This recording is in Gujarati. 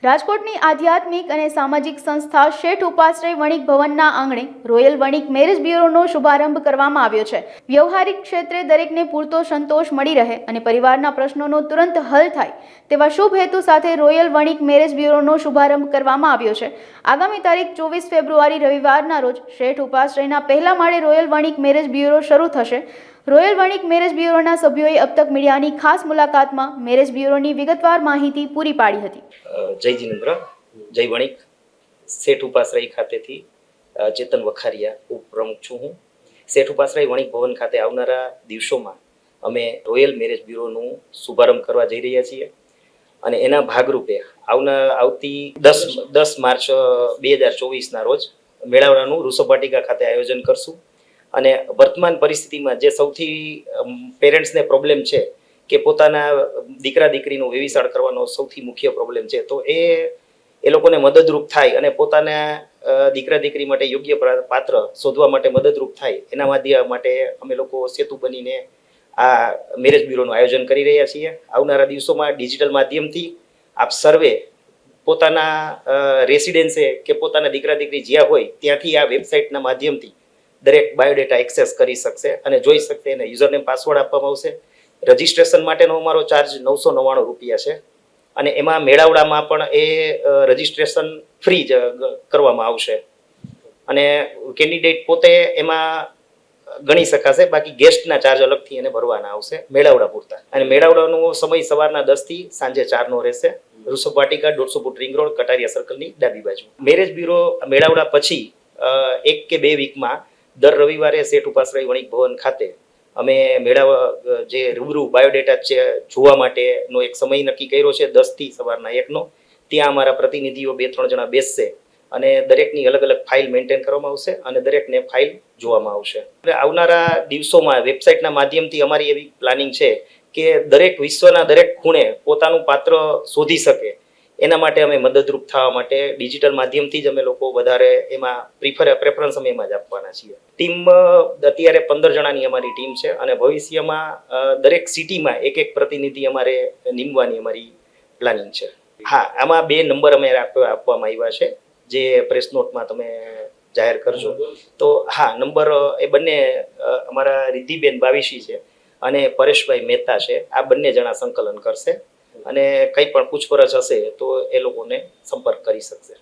રાજકોટની આધ્યાત્મિક અને સામાજિક સંસ્થા શેઠ ઉપાશ્રય વણિક ભવનના આંગણે રોયલ વણિક મેરેજ બ્યુરોનો શુભારંભ કરવામાં આવ્યો છે। વ્યવહારિક ક્ષેત્રે દરેકને પૂરતો સંતોષ મળી રહે અને પરિવારના પ્રશ્નોનો તુરંત હલ થાય તેવા શુભ હેતુ સાથે રોયલ વણિક મેરેજ બ્યુરોનો શુભારંભ કરવામાં આવ્યો છે। આગામી તારીખ 24 ફેબ્રુઆરી રવિવારના રોજ શેઠ ઉપાશ્રયના પહેલા માળે રોયલ વણિક મેરેજ બ્યુરો શરૂ થશે। રોયલ વણિક મેરેજ બ્યુરોના સભ્યોએ अब तक મીડિયાની ખાસ મુલાકાતમાં મેરેજ બ્યુરોની વિગતવાર માહિતી પૂરી પાડી હતી। જય જીનેન્દ્ર, જય વણિક, શેઠ ઉપાશ્રય ખાતેથી ચેતન વખારિયા ઉપપ્રમુખ છું હું। શેઠ ઉપાશ્રય વણિક ભવન ખાતે આવનારા દિવસોમાં અમે રોયલ મેરેજ બ્યુરોનું શુભારંભ કરવા જઈ રહ્યા છીએ અને એના ભાગરૂપે આવતી 10 માર્ચ 2024ના રોજ મેળાવડાનું રૂસોપાટિકા ખાતે આયોજન કરશું। અને વર્તમાન પરિસ્થિતિમાં જે સૌથી પેરેન્ટ્સને પ્રોબ્લેમ છે કે પોતાના દીકરા દીકરીનું વેવિશાળ કરવાનો સૌથી મુખ્ય પ્રોબ્લેમ છે, તો એ લોકોને મદદરૂપ થાય અને પોતાના દીકરા દીકરી માટે યોગ્ય પાત્ર શોધવા માટે મદદરૂપ થાય એના માધ્યમ માટે અમે લોકો સેતુ બનીને આ મેરેજ બ્યુરોનું આયોજન કરી રહ્યા છીએ। આવનારા દિવસોમાં ડિજિટલ માધ્યમથી આપ સર્વે પોતાના રેસિડેન્સે કે પોતાના દીકરા દીકરી જ્યાં હોય ત્યાંથી આ વેબસાઇટના માધ્યમથી દરેક બાયોડેટા એક્સેસ કરી શકશે અને જોઈ શકશે અને યુઝરનેમ પાસવર્ડ આપવામાં આવશે। રજિસ્ટ્રેશન માટેનો અમારો ચાર્જ 999 રૂપિયા છે અને એમાં મેળાવડામાં પણ એ રજિસ્ટ્રેશન ફ્રી જ કરવામાં આવશે અને કેન્ડિડેટ પોતે એમાં ગણી શકાશે, બાકી ગેસ્ટના ચાર્જ અલગથી એને ભરવાના આવશે મેળાવડા પૂરતા। અને મેળાવડાનો સમય સવારના 10 થી સાંજે 4નો રહેશે। રૂસોપાટિકા 150 ફૂટ રિંગ રોડ, કટારિયા સર્કલની ડાબી બાજુ। મેરેજ બ્યુરો મેળાવડા પછી 1 કે 2 વીકમાં દર રવિવારે શેઠ ઉપાશ્રય વણિક ભવન ખાતે અમે મેળાવા જે રૂબરૂ બાયોડેટા જોવા માટેનો એક સમય નક્કી કર્યો છે 10 થી સવારના 1નો। ત્યાં અમારા પ્રતિનિધિઓ 2-3 જણા બેસશે અને દરેકની અલગ અલગ ફાઇલ મેન્ટેન કરવામાં આવશે અને દરેકને ફાઇલ જોવામાં આવશે। આવનારા દિવસોમાં વેબસાઇટના માધ્યમથી અમારી એવી પ્લાનિંગ છે કે દરેક વિશ્વના દરેક ખૂણે પોતાનું પાત્ર શોધી શકે એના માટે અમે મદદરૂપ થવા માટે ડિજિટલ માધ્યમથી જ અમે લોકો વધારે એમાં પ્રેફરન્સ અમે એમાં જ આપવાના છીએ। ટીમ અત્યારે 15 જણાની અમારી ટીમ છે અને ભવિષ્યમાં દરેક સિટીમાં એક પ્રતિનિધિ અમારે નીમવાની અમારી પ્લાનિંગ છે। હા, આમાં 2 નંબર અમે આપવામાં આવ્યા છે જે પ્રેસ નોટમાં તમે જાહેર કરજો। તો હા, નંબર એ બંને અમારા રિદ્ધિબેન બાવીશી છે અને પરેશભાઈ મહેતા છે। આ બંને જણા સંકલન કરશે અને કંઈ પણ પૂછપરછ હશે તો એ લોકોને સંપર્ક કરી શકશે।